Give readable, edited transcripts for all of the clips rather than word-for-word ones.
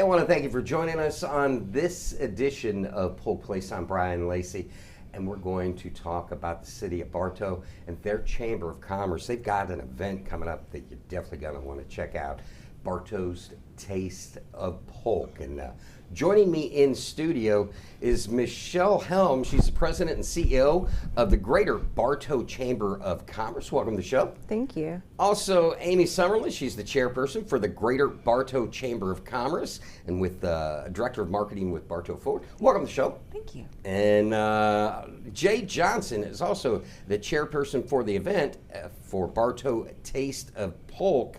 I want to thank you for joining us on this edition of Polk Place. I'm Brian Lacey, and we're going to talk about the city of Bartow and their Chamber of Commerce. They've got an event coming up that you're definitely going to want to check out, Bartow's Taste of Polk. And joining me in studio is Michelle Helms. She's the president and CEO of the Greater Bartow Chamber of Commerce. Welcome to the show. Thank you. Also, Amy Sumerlin. She's the chairperson for the Greater Bartow Chamber of Commerce and with director of marketing with Bartow Forward. Welcome to the show. Thank you. And Jay Johnson is also the chairperson for the event for Bartow Taste of Polk,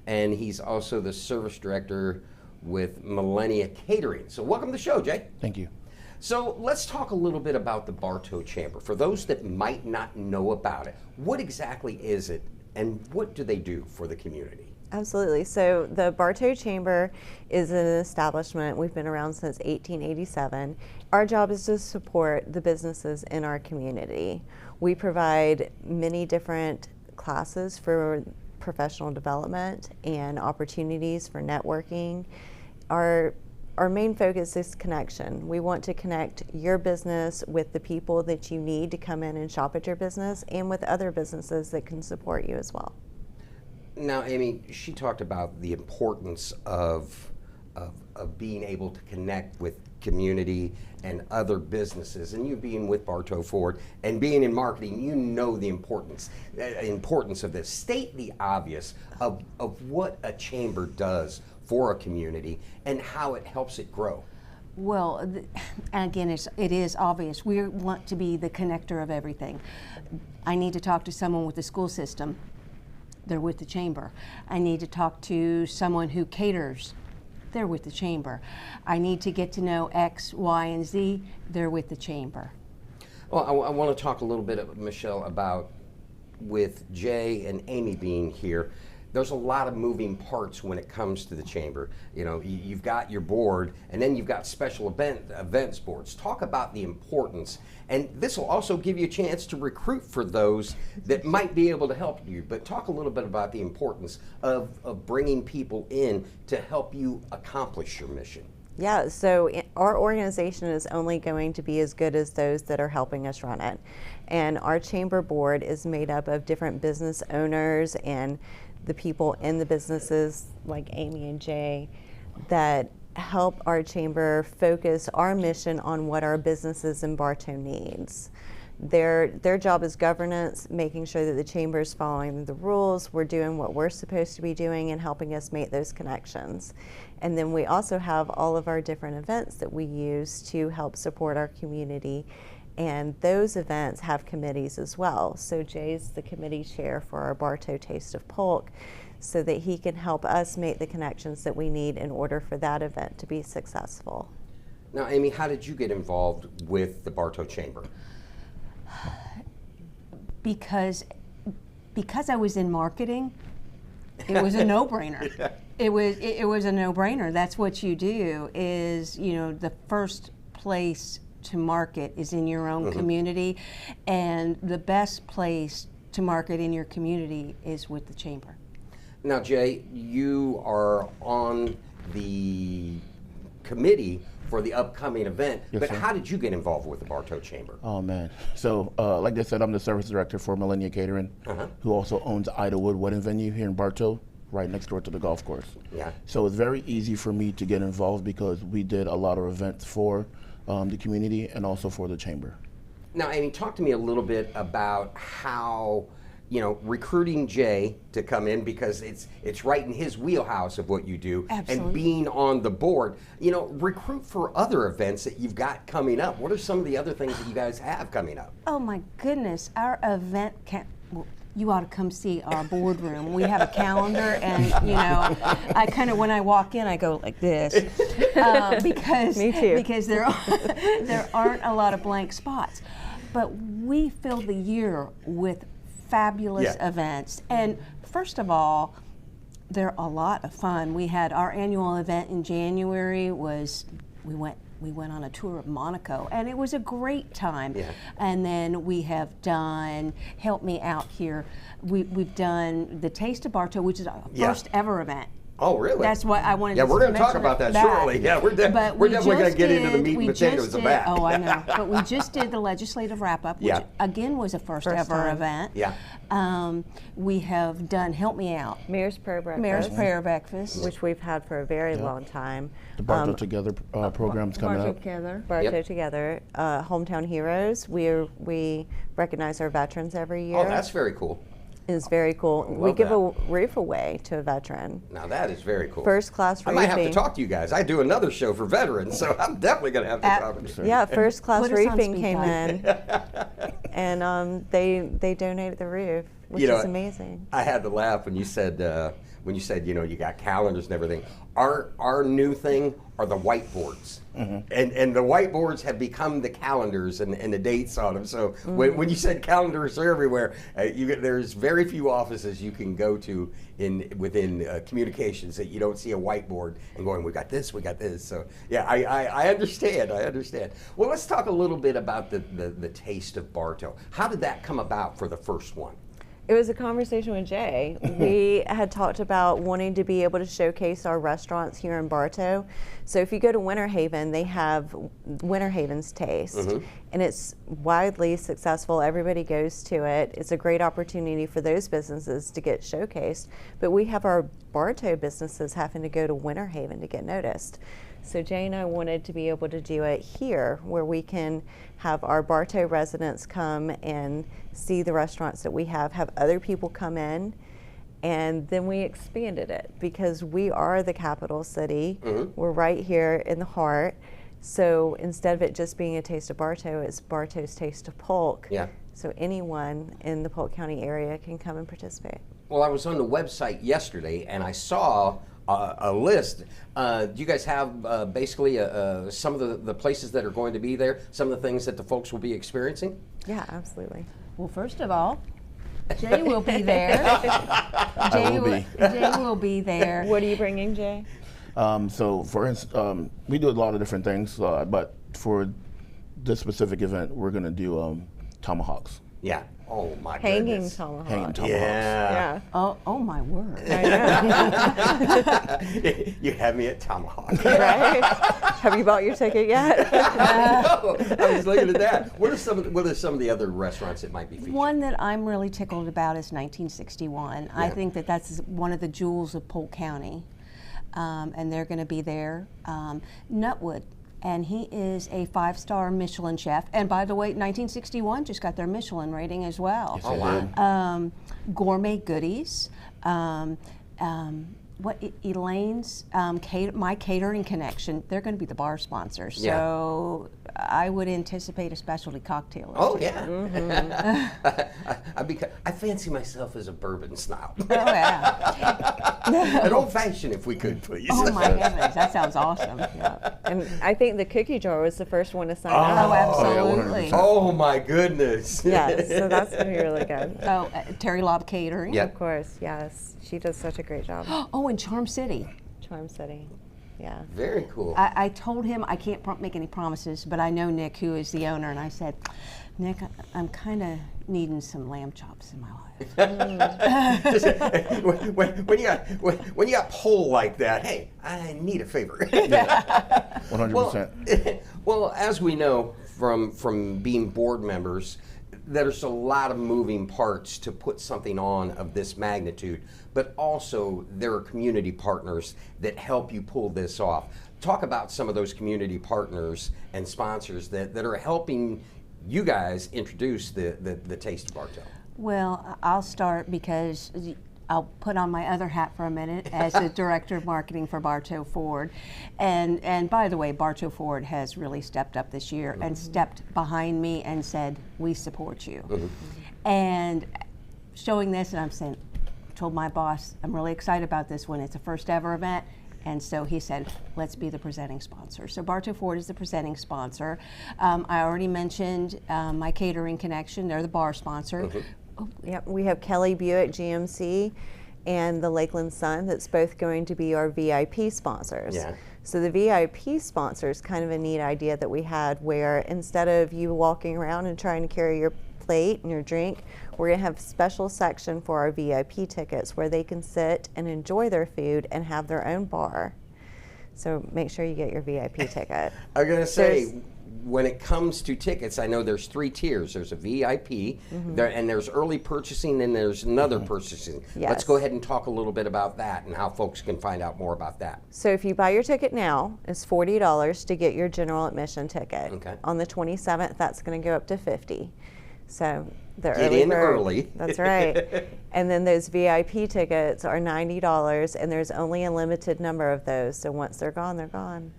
and he's also the service director with Millennia Catering. So welcome to the show, Jay. Thank you. So let's talk a little bit about the Bartow Chamber. For those that might not know about it, what exactly is it and what do they do for the community? Absolutely. So the Bartow Chamber is an establishment. We've been around since 1887. Our job is to support the businesses in our community. We provide many different classes for professional development and opportunities for networking. Our main focus is connection. We want to connect your business with the people that you need to come in and shop at your business and with other businesses that can support you as well. Now, Amy, she talked about the importance of being able to connect with community and other businesses, and you being with Bartow Forward and being in marketing, you know the importance of this. State the obvious of what a chamber does for a community and how it helps it grow. Well, again, it is obvious. We want to be the connector of everything. I need to talk to someone with the school system. They're with the chamber. I need to talk to someone who caters. They're with the chamber. I need to get to know X, Y, and Z. They're with the chamber. Well, I want to talk a little bit, Michelle, about with Jay and Amy being here. There's a lot of moving parts when it comes to the chamber. You know, you've got your board, and then you've got special events boards. Talk about the importance, and this will also give you a chance to recruit for those that might be able to help you. But talk a little bit about the importance of bringing people in to help you accomplish your mission. Yeah, so our organization is only going to be as good as those that are helping us run it. And our chamber board is made up of different business owners and the people in the businesses like Amy and Jay that help our chamber focus our mission on what our businesses in Bartow needs. Their job is governance, making sure that the chamber is following the rules, we're doing what we're supposed to be doing and helping us make those connections. And then we also have all of our different events that we use to help support our community. And those events have committees as well. So Jay's the committee chair for our Bartow Taste of Polk so that he can help us make the connections that we need in order for that event to be successful. Now, Amy, how did you get involved with the Bartow Chamber? Because I was in marketing, it was a no-brainer. Yeah. It was a no-brainer. That's what you do. Is, you know, the first place to market is in your own community, and the best place to market in your community is with the chamber. Now, Jay, you are on the committee for the upcoming event, Yes, but sir. how did you get involved with the Bartow Chamber? Oh man. So like I said, I'm the service director for Millennia Catering, who also owns Idlewood Wedding Venue here in Bartow, right next door to the golf course. Yeah. So it's very easy for me to get involved because we did a lot of events for the community and also for the chamber. Now, Amy, talk to me a little bit about how, you know, recruiting Jay to come in, because it's right in his wheelhouse of what you do. Absolutely. And being on the board, you know, recruit for other events that you've got coming up. What are some of the other things that you guys have coming up? Oh my goodness, our event you ought to come see our boardroom. We have a calendar, and you know, I kind of, when I walk in, I go like this, because Me too. Because there aren't a lot of blank spots, but we fill the year with fabulous events. And first of all, they're a lot of fun. We had our annual event in January. We went on a tour of Monaco, and it was a great time. Yeah. And then we have done, help me out here, we've done the Taste of Bartow, which is our first ever event. Oh, really? That's what I wanted Yeah, to we're going to talk mention about that back. shortly. Yeah, we're But definitely we going to just get into the did- meat we and just potatoes of did- that. Oh, I know. But we just did the legislative wrap-up, which Yeah. again was a first ever time. event. Yeah. We have done Help Me Out, Mayor's Prayer Breakfast, Mayor's Prayer Breakfast. which we've had for a very long time. The Bartow Together program's coming Bartow up. Together. Bartow Yep. Together, Hometown Heroes. We recognize our veterans every year. Oh, that's very cool. Is very cool. We love give that. a roof away to a veteran. Now that is very cool. First class I roofing. might have to talk to you guys. I do another show for veterans, so I'm definitely going to have to talk to you. Yeah, first class Put us on roofing speed came dial. in, and they donated the roof, which You know, is amazing. I had to laugh when you said you got calendars and everything. Our new thing are the whiteboards, and the whiteboards have become the calendars and the dates on them. So when you said calendars are everywhere, there's very few offices you can go to within communications that you don't see a whiteboard and going, we got this. So yeah, I understand. Well, let's talk a little bit about the taste of Bartow. How did that come about for the first one? It was a conversation with Jay. We had talked about wanting to be able to showcase our restaurants here in Bartow. So if you go to Winter Haven, they have Winter Haven's Taste, and it's widely successful. Everybody goes to it. It's a great opportunity for those businesses to get showcased. But we have our Bartow businesses having to go to Winter Haven to get noticed. So Jay and I wanted to be able to do it here, where we can have our Bartow residents come and see the restaurants that we have other people come in, and then we expanded it because we are the capital city. We're right here in the heart. So instead of it just being a taste of Bartow, it's Bartow's Taste of Polk. Yeah. So anyone in the Polk County area can come and participate. Well, I was on the website yesterday and I saw a list. Do you guys have basically some of the places that are going to be there, some of the things that the folks will be experiencing? Yeah, absolutely. Well, first of all, Jay will be there. I will be. Jay will be there. What are you bringing, Jay? So for instance, we do a lot of different things, but for this specific event, we're going to do tomahawks. Yeah. Oh my Hanging goodness. tomahawk. Hanging tomahawks. Yeah. Yeah. Oh my word. I know. You have me at tomahawk. Right? Have you bought your ticket yet? No, I was looking at that. What are some of the other restaurants that might be featured? One that I'm really tickled about is 1961. I think that's one of the jewels of Polk County, and they're going to be there. Nutwood, and he is a 5-star Michelin chef. And by the way, 1961 just got their Michelin rating as well. Yes, I did. Gourmet Goodies. Elaine's My Catering Connection, they're going to be the bar sponsors. Yeah. So I would anticipate a specialty cocktail. or Oh two. yeah. I fancy myself as a bourbon snob. Oh, yeah. An old fashioned, if we could, please. Oh, my goodness. That sounds awesome. And I think the cookie jar was the first one to sign Oh, up. absolutely. 100%. Oh my goodness. Yes, so that's going to be really good. Oh, Terry Lobb Catering. Yep. Of course, yes. She does such a great job. Oh, and Charm City. Charm City. Yeah. Very cool. I told him I can't make any promises, but I know Nick, who is the owner, and I said, Nick, I'm kind of needing some lamb chops in my life. when you got pull like that, hey, I need a favor. 100%. Well, as we know from being board members, there's a lot of moving parts to put something on of this magnitude, but also there are community partners that help you pull this off. Talk about some of those community partners and sponsors that are helping you guys introduce the Taste of Bartow. Well, I'll start because I'll put on my other hat for a minute as the Director of Marketing for Bartow Ford. And by the way, Bartow Ford has really stepped up this year and stepped behind me and said, we support you. And showing this, and told my boss, I'm really excited about this one. It's a first ever event. And so he said, let's be the presenting sponsor. So Bartow Ford is the presenting sponsor. I already mentioned My Catering Connection. They're the bar sponsor. Yep, we have Kelly Buick GMC and the Lakeland Sun that's both going to be our VIP sponsors. Yeah. So the VIP sponsor is kind of a neat idea that we had where instead of you walking around and trying to carry your plate and your drink, we're going to have a special section for our VIP tickets where they can sit and enjoy their food and have their own bar. So make sure you get your VIP ticket. I'm going to say, when it comes to tickets, I know there's 3 tiers. There's a VIP, and there's early purchasing, and there's another purchasing. Yes. Let's go ahead and talk a little bit about that and how folks can find out more about that. So if you buy your ticket now, it's $40 to get your general admission ticket. Okay. On the 27th, that's going to go up to $50. So the Get early in bird, early. That's right. And then those VIP tickets are $90, and there's only a limited number of those. So once they're gone, they're gone.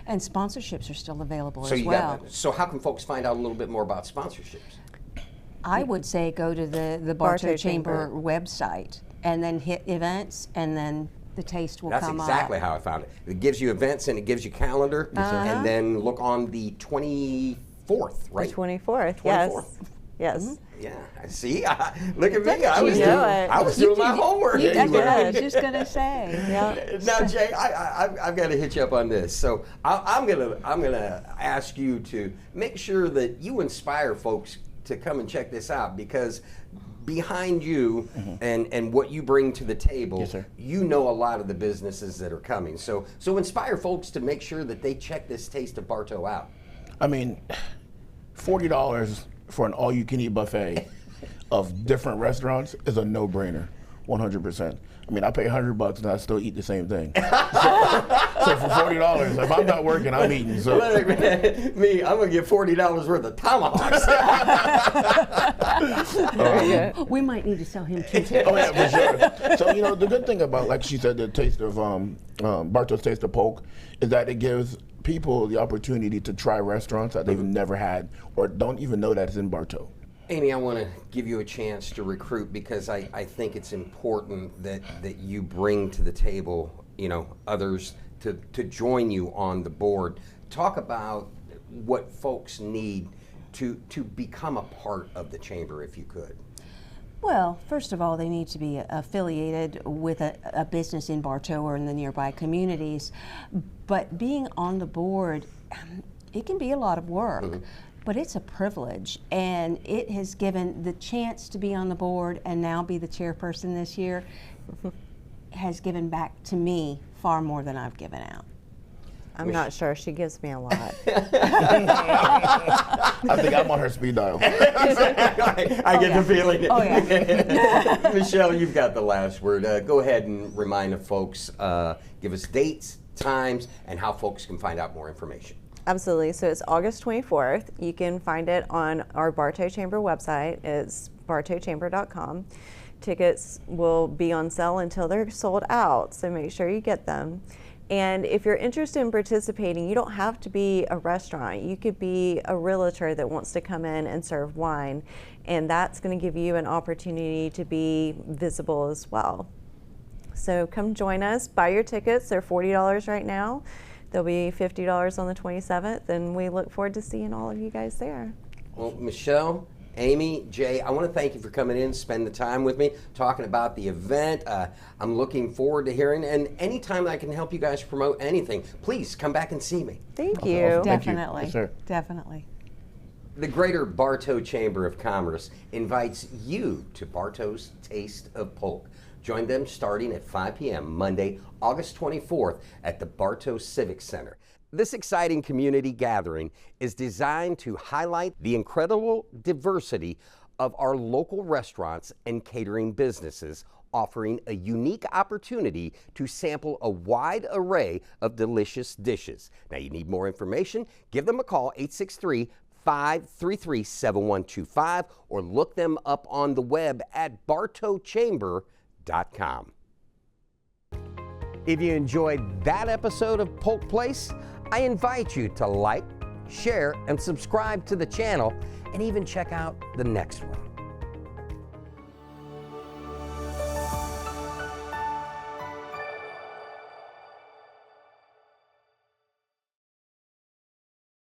And sponsorships are still available So as you well. so how can folks find out a little bit more about sponsorships? I would say go to the Bartow Bartow Chamber Chamber. website and then hit events, and then the taste will That's come exactly up. how I found it. It gives you events and it gives you calendar, and then look on the 24th, right? The 24th, 24th. yes. Yes. Yeah, see, look at me. I you was know doing, it. I was doing my homework. That's what I did. was just going to say. Yeah. Now, Jay, I've got to hit you up on this. So I'm gonna ask you to make sure that you inspire folks to come and check this out, because behind you and what you bring to the table, Yes, sir. you know a lot of the businesses that are coming. So inspire folks to make sure that they check this Taste of Bartow out. I mean, $40 for an all-you-can-eat buffet of different restaurants is a no-brainer, 100%. I mean, I pay $100 and I still eat the same thing. So for $40, if I'm not working, I'm eating. So Me, I'm gonna get $40 worth of tomahawks. We might need to sell him 2 tickets. oh yeah, for sure. So the good thing about, like she said, the taste of Bartow's Taste of Polk is that it gives people the opportunity to try restaurants that they've never had or don't even know that it's in Bartow. Amy, I want to give you a chance to recruit, because I think it's important that you bring to the table, others to join you on the board. Talk about what folks need to become a part of the chamber, if you could. Well, first of all, they need to be affiliated with a business in Bartow or in the nearby communities. But being on the board, it can be a lot of work. But it's a privilege, and it has given the chance to be on the board and now be the chairperson this year has given back to me far more than I've given out. I'm not sure. She gives me a lot. I think I'm on her speed dial. I get the feeling. Oh, yeah. Michelle, you've got the last word. Go ahead and remind the folks, give us dates, times, and how folks can find out more information. Absolutely. So it's August 24th. You can find it on our Bartow Chamber website. It's bartowchamber.com. Tickets will be on sale until they're sold out, so make sure you get them. And if you're interested in participating, you don't have to be a restaurant. You could be a realtor that wants to come in and serve wine, and that's going to give you an opportunity to be visible as well. So come join us. Buy your tickets. They're $40 right now. They'll be $50 on the 27th, and we look forward to seeing all of you guys there. Well, Michelle, Amy, Jay, I want to thank you for coming in, spend the time with me, talking about the event. I'm looking forward to hearing, and anytime I can help you guys promote anything, please come back and see me. Thank Okay, you. awesome. Thank you. Definitely. Yes, sir. Definitely. The Greater Bartow Chamber of Commerce invites you to Bartow's Taste of Polk. Join them starting at 5 p.m. Monday, August 24th at the Bartow Civic Center. This exciting community gathering is designed to highlight the incredible diversity of our local restaurants and catering businesses, offering a unique opportunity to sample a wide array of delicious dishes. Now, you need more information? Give them a call, 863-533-7125, or look them up on the web at bartowchamber.com. If you enjoyed that episode of Polk Place, I invite you to like, share, and subscribe to the channel, and even check out the next one.